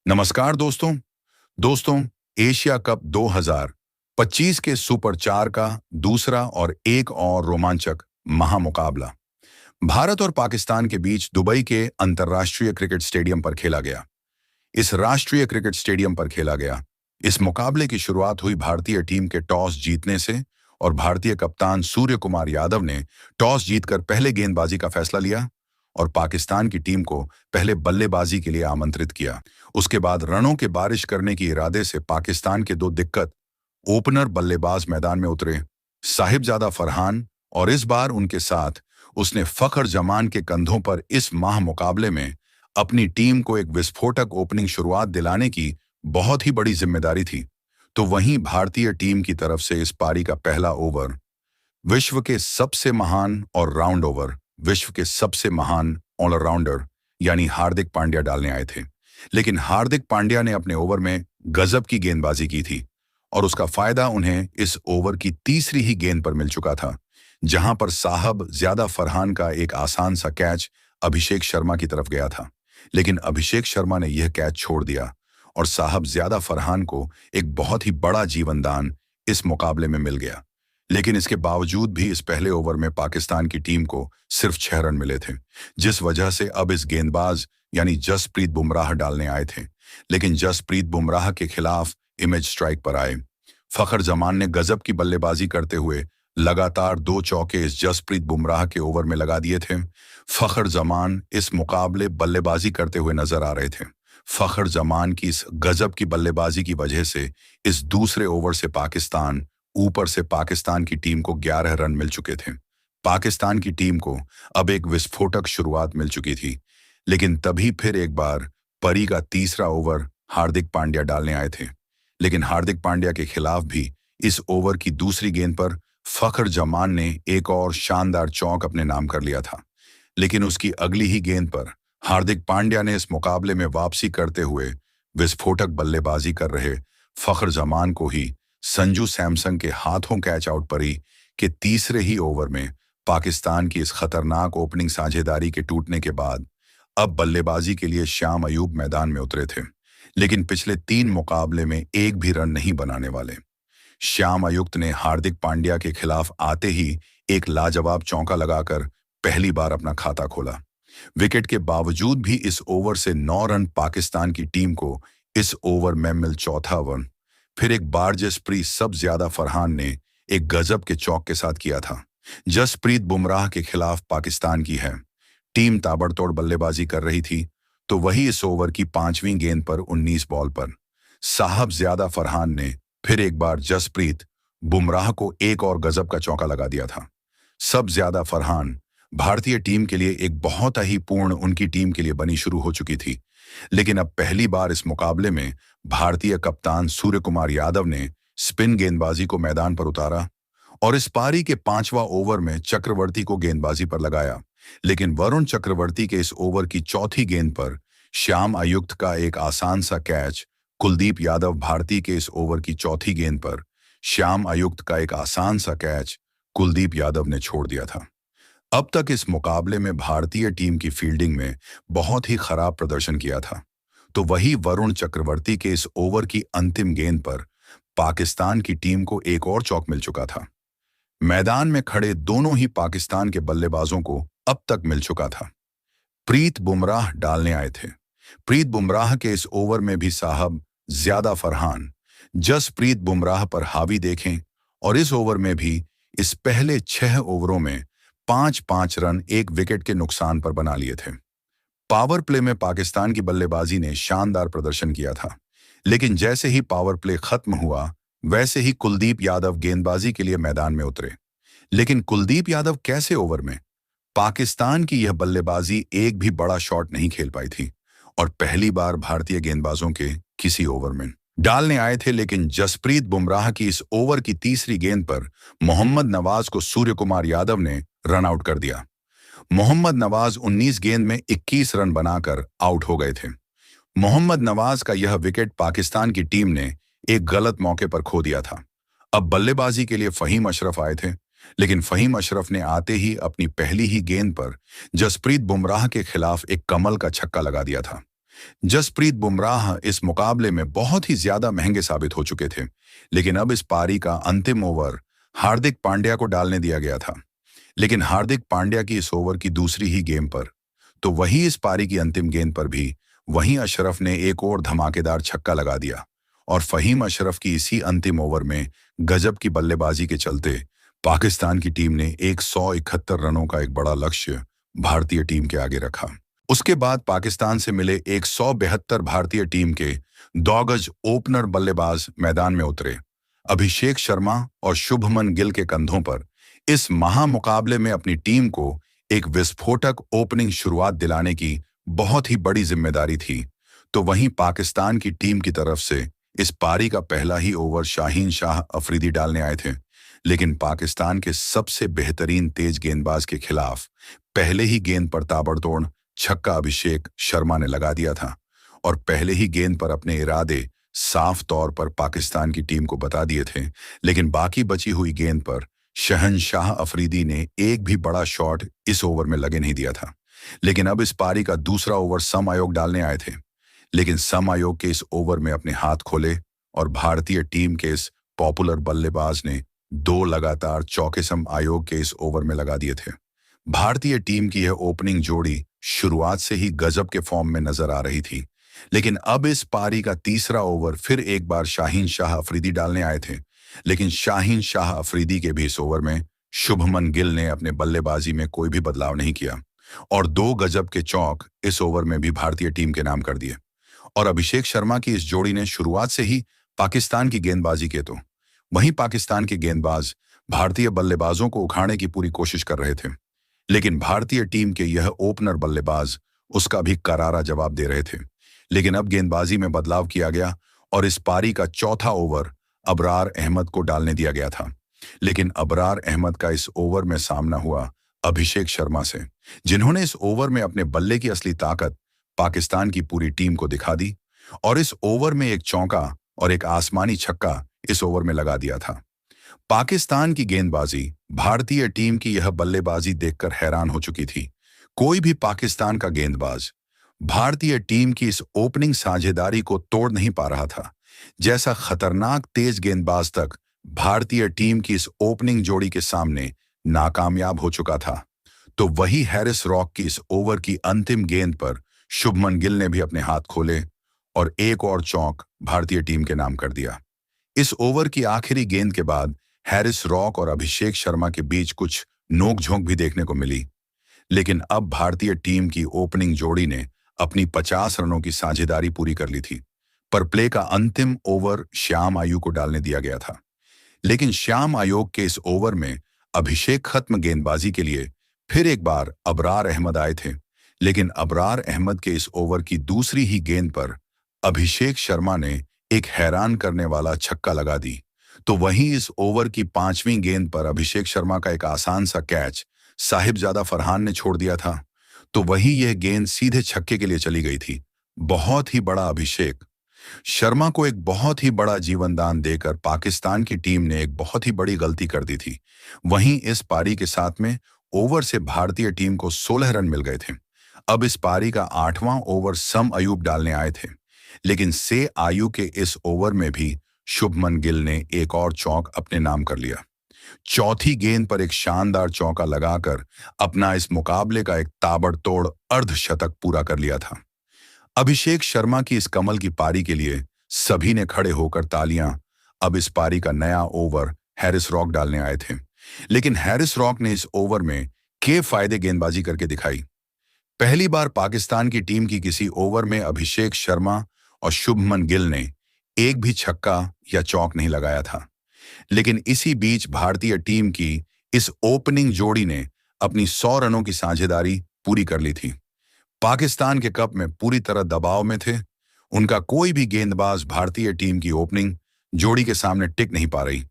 नमस्कार दोस्तों। दोस्तों, एशिया कप 2025 के सुपर 4 का दूसरा और एक और रोमांचक महामुकाबला भारत और पाकिस्तान के बीच दुबई के अंतर्राष्ट्रीय क्रिकेट स्टेडियम पर खेला गया। इस राष्ट्रीय क्रिकेट स्टेडियम पर खेला गया इस मुकाबले की शुरुआत हुई भारतीय टीम के टॉस जीतने से और भारतीय कप्तान सूर्य कुमार यादव ने टॉस जीतकर पहले गेंदबाजी का फैसला लिया और पाकिस्तान की टीम को पहले बल्लेबाजी के लिए आमंत्रित किया। उसके बाद रनों के बारिश करने के इरादे से पाकिस्तान के दो दिक्कत ओपनर बल्लेबाज मैदान में उतरे, साहिबजादा फरहान, और इस बार उनके साथ उसने फखर जमान के कंधों पर इस मुकाबले में अपनी टीम को एक विस्फोटक ओपनिंग शुरुआत दिलाने की बहुत ही बड़ी जिम्मेदारी थी। तो वहीं भारतीय टीम की तरफ से इस पारी का पहला ओवर विश्व के सबसे महान और राउंड ओवर विश्व के सबसे महान ऑलराउंडर यानी हार्दिक पांड्या डालने आए थे। लेकिन हार्दिक पांड्या ने अपने ओवर में गजब की गेंदबाजी की थी और उसका फायदा उन्हें इस ओवर की तीसरी ही गेंद पर मिल चुका था, जहां पर साहब ज्यादा फरहान का एक आसान सा कैच अभिषेक शर्मा की तरफ गया था। लेकिन अभिषेक शर्मा ने यह कैच छोड़ दिया और साहब ज्यादा फरहान को एक बहुत ही बड़ा जीवनदान इस मुकाबले में मिल गया। लेकिन इसके बावजूद भी इस पहले ओवर में पाकिस्तान की टीम को सिर्फ 6 रन मिले थे, जिस वजह से अब इस गेंदबाज यानी जसप्रीत बुमराह डालने आए थे। लेकिन जसप्रीत बुमराह के खिलाफ इमेज स्ट्राइक पर आए। फखर जमान ने गजब की बल्लेबाजी करते हुए लगातार 2 चौके इस जसप्रीत बुमराह के ओवर में लगा दिए थे। फखर जमान इस मुकाबले बल्लेबाजी करते हुए नजर आ रहे थे। फखर जमान की इस गजब की बल्लेबाजी की वजह से इस दूसरे ओवर से पाकिस्तान की टीम को 11 रन मिल चुके थे। पाकिस्तान की टीम को अब एक विस्फोटक शुरुआत मिल चुकी थी। लेकिन तभी फिर एक बार परी का तीसरा ओवर हार्दिक पांड्या डालने आए थे। लेकिन हार्दिक पांड्या के खिलाफ भी इस ओवर की दूसरी गेंद पर फखर जमान ने एक और शानदार चौक अपने नाम कर लिया था। लेकिन उसकी अगली ही गेंद पर हार्दिक पांड्या ने इस मुकाबले में वापसी करते हुए विस्फोटक बल्लेबाजी कर रहे फखर जमान को ही संजू सैमसन के हाथों कैच आउट परी के तीसरे ही ओवर में पाकिस्तान की इस खतरनाक ओपनिंग साझेदारी के टूटने के बाद अब बल्लेबाजी के लिए श्याम अयूब मैदान में उतरे थे। लेकिन पिछले 3 मुकाबले में एक भी रन नहीं बनाने वाले श्याम अयुक्त ने हार्दिक पांड्या के खिलाफ आते ही एक लाजवाब चौका लगाकर पहली बार अपना खाता खोला। विकेट के बावजूद भी इस ओवर से 9 रन पाकिस्तान की टीम को इस ओवर में मिल चौथा रन फिर एक बार जसप्रीत सब ज्यादा फरहान ने एक गजब के चौक के साथ किया था। जसप्रीत बुमराह के खिलाफ पाकिस्तान की है टीम ताबड़तोड़ बल्लेबाजी कर रही थी, तो वही इस ओवर की 5वीं गेंद पर 19 बॉल पर साहब ज्यादा फरहान ने फिर एक बार जसप्रीत बुमराह को एक और गजब का चौका लगा दिया था। सब ज्यादा फरहान भारतीय टीम के लिए एक बहुत ही पूर्ण उनकी टीम के लिए बनी शुरू हो चुकी थी। लेकिन अब पहली बार इस मुकाबले में भारतीय कप्तान सूर्य कुमार यादव ने स्पिन गेंदबाजी को मैदान पर उतारा और इस पारी के 5वां ओवर में चक्रवर्ती को गेंदबाजी पर लगाया। लेकिन वरुण चक्रवर्ती के इस ओवर की चौथी गेंद पर श्याम अयुक्त का एक आसान सा कैच कुलदीप यादव भारती के इस ओवर की चौथी गेंद पर श्याम अयुक्त का एक आसान सा कैच कुलदीप यादव ने छोड़ दिया था। अब तक इस मुकाबले में भारतीय टीम की फील्डिंग में बहुत ही खराब प्रदर्शन किया था, तो वही वरुण चक्रवर्ती के इस ओवर की अंतिम गेंद पर पाकिस्तान की टीम को एक और चौक मिल चुका था। मैदान में खड़े दोनों ही पाकिस्तान के बल्लेबाजों को अब तक मिल चुका था। प्रीत बुमराह डालने आए थे। प्रीत बुमराह के इस ओवर में भी साहब ज्यादा फरहान जसप्रीत बुमराह पर हावी देखें और इस ओवर में भी इस पहले 6 ओवरों में 5-5 रन एक विकेट के नुकसान पर बना लिए थे। पावर प्ले में पाकिस्तान की बल्लेबाजी ने शानदार प्रदर्शन किया था। लेकिन जैसे ही पावर प्ले खत्म हुआ वैसे ही कुलदीप यादव गेंदबाजी के लिए मैदान में उतरे। लेकिन कुलदीप यादव कैसे ओवर में पाकिस्तान की यह बल्लेबाजी एक भी बड़ा शॉट नहीं खेल पाई थी और पहली बार भारतीय गेंदबाजों के किसी ओवर में डालने आए थे। लेकिन जसप्रीत बुमराह की इस ओवर की तीसरी गेंद पर मोहम्मद नवाज को सूर्य कुमार यादव ने रन आउट कर दिया। मोहम्मद नवाज 19 गेंद में 21 रन बनाकर आउट हो गए थे। मोहम्मद नवाज का यह विकेट पाकिस्तान की टीम ने एक गलत मौके पर खो दिया था। अब बल्लेबाजी के लिए फहीम अशरफ आए थे, लेकिन फहीम अशरफ ने आते ही अपनी पहली ही गेंद पर जसप्रीत बुमराह के खिलाफ एक कमल का छक्का लगा दिया था। जसप्रीत बुमराह इस मुकाबले में बहुत ही ज्यादा महंगे साबित हो चुके थे, लेकिन अब इस पारी का अंतिम ओवर हार्दिक पांड्या को डालने दिया गया था। लेकिन हार्दिक पांड्या की इस ओवर की दूसरी ही गेंद पर, तो वही इस पारी की अंतिम गेंद पर भी वहीं अशरफ ने एक और धमाकेदार छक्का लगा दिया और फहीम अशरफ की इसी अंतिम ओवर में गजब की बल्लेबाजी के चलते पाकिस्तान की टीम ने 171 रनों का एक बड़ा लक्ष्य भारतीय टीम के आगे रखा। उसके बाद पाकिस्तान से मिले 172 भारतीय टीम के 2 गज ओपनर बल्लेबाज मैदान में उतरे। अभिषेक शर्मा और शुभमन गिल के कंधों पर इस महामुकाबले में अपनी टीम को एक विस्फोटक ओपनिंग शुरुआत दिलाने की बहुत ही बड़ी जिम्मेदारी थी। तो वहीं पाकिस्तान की टीम की तरफ से इस पारी का पहला ही ओवर शाहीन शाह अफरीदी डालने आए थे, लेकिन पाकिस्तान के सबसे बेहतरीन तेज गेंदबाज के खिलाफ पहले ही गेंद पर ताबड़तोड़ छक्का अभिषेक शर्मा ने लगा दिया था और पहले ही गेंद पर अपने इरादे साफ तौर पर पाकिस्तान की टीम को बता दिए थे। लेकिन बाकी बची हुई गेंद पर शहनशाह अफरीदी ने एक भी बड़ा शॉट इस ओवर में लगे नहीं दिया था। लेकिन अब इस पारी का दूसरा ओवर सम आयोग डालने आए थे, लेकिन सम आयोग के इस ओवर में अपने हाथ खोले और भारतीय टीम के इस पॉपुलर बल्लेबाज ने 2 लगातार चौके सम आयोग के इस ओवर में लगा दिए थे। भारतीय टीम की यह ओपनिंग जोड़ी शुरुआत से ही गजब के फॉर्म में नजर आ रही थी, लेकिन अब इस पारी का तीसरा ओवर फिर एक बार शाहीन शाह अफरीदी डालने आए थे। लेकिन शाहीन शाह अफरीदी के भी इस ओवर में शुभमन गिल ने अपने बल्लेबाजी में कोई भी बदलाव नहीं किया और 2 गजब के चौक इस ओवर में भी भारतीय टीम के नाम कर दिए। और अभिषेक शर्मा की इस जोड़ी ने शुरुआत से ही पाकिस्तान की गेंदबाजी के तो वहीं पाकिस्तान के गेंदबाज भारतीय बल्लेबाजों को उखाड़ने की पूरी कोशिश कर रहे थे, लेकिन भारतीय टीम के यह ओपनर बल्लेबाज उसका भी करारा जवाब दे रहे थे। लेकिन अब गेंदबाजी में बदलाव किया गया और इस पारी का चौथा ओवर अबरार अहमद को डालने दिया गया था। लेकिन अबरार अहमद का इस ओवर में सामना हुआ अभिषेक शर्मा से, जिन्होंने इस ओवर में अपने बल्ले की असली ताकत पाकिस्तान की पूरी टीम को दिखा दी और इस ओवर में एक चौका और एक आसमानी छक्का इस ओवर में लगा दिया था। पाकिस्तान की गेंदबाजी भारतीय टीम की यह बल्लेबाजी देखकर हैरान हो चुकी थी। कोई भी पाकिस्तान का गेंदबाज भारतीय टीम की इस ओपनिंग साझेदारी को तोड़ नहीं पा रहा था। जैसा खतरनाक तेज गेंदबाज तक भारतीय टीम की इस ओपनिंग जोड़ी के सामने नाकामयाब हो चुका था, तो वही हैरिस रॉक की इस ओवर की अंतिम गेंद पर शुभमन गिल ने भी अपने हाथ खोले और एक और चौक भारतीय टीम के नाम कर दिया। इस ओवर की आखिरी गेंद के बाद हैरिस रॉक और अभिषेक शर्मा के बीच कुछ नोकझोंक भी देखने को मिली, लेकिन अब भारतीय टीम की ओपनिंग जोड़ी ने अपनी 50 रनों की साझेदारी पूरी कर ली थी। पर प्ले का अंतिम ओवर श्याम आयू को डालने दिया गया था, लेकिन श्याम आयोग के इस ओवर में अभिषेक खत्म गेंदबाजी के लिए फिर एक बार अबरार अहमद आए थे। लेकिन अबरार अहमद के इस ओवर की दूसरी ही गेंद पर अभिषेक शर्मा ने एक हैरान करने वाला छक्का लगा दी। तो वहीं इस ओवर की 5वीं गेंद पर अभिषेक शर्मा का एक आसान सा कैच साहिबजादा फरहान ने छोड़ दिया था, तो वहीं यह गेंद सीधे छक्के के लिए चली गई थी। बहुत ही बड़ा अभिषेक शर्मा को एक बहुत ही बड़ा जीवनदान देकर पाकिस्तान की टीम ने एक बहुत ही बड़ी गलती कर दी थी। वहीं इस पारी के साथ में ओवर से भारतीय टीम को 16 रन मिल गए थे। अब इस पारी का 8वां ओवर सम अयूब डालने आए थे, लेकिन से आयु के इस ओवर में भी शुभमन गिल ने एक और चौक अपने नाम कर लिया। चौथी गेंद पर एक शानदार चौका लगाकर अपना इस मुकाबले का एक ताबड़तोड़ अर्धशतक पूरा कर लिया था। अभिषेक शर्मा की इस कमल की पारी के लिए सभी ने खड़े होकर तालियां। अब इस पारी का नया ओवर हैरिस रॉक डालने आए थे, लेकिन हैरिस रॉक ने इस ओवर में फायदे गेंदबाजी करके दिखाई। पहली बार पाकिस्तान की टीम की किसी ओवर में अभिषेक शर्मा और शुभमन गिल ने एक भी छक्का या चौक नहीं लगाया था। लेकिन इसी बीच भारतीय टीम की इस ओपनिंग जोड़ी ने अपनी 100 रनों की साझेदारी पूरी कर ली थी। पाकिस्तान के कप में पूरी तरह दबाव में थे। उनका कोई भी गेंदबाज भारतीय टीम की ओपनिंग जोड़ी के सामने टिक नहीं पा रही।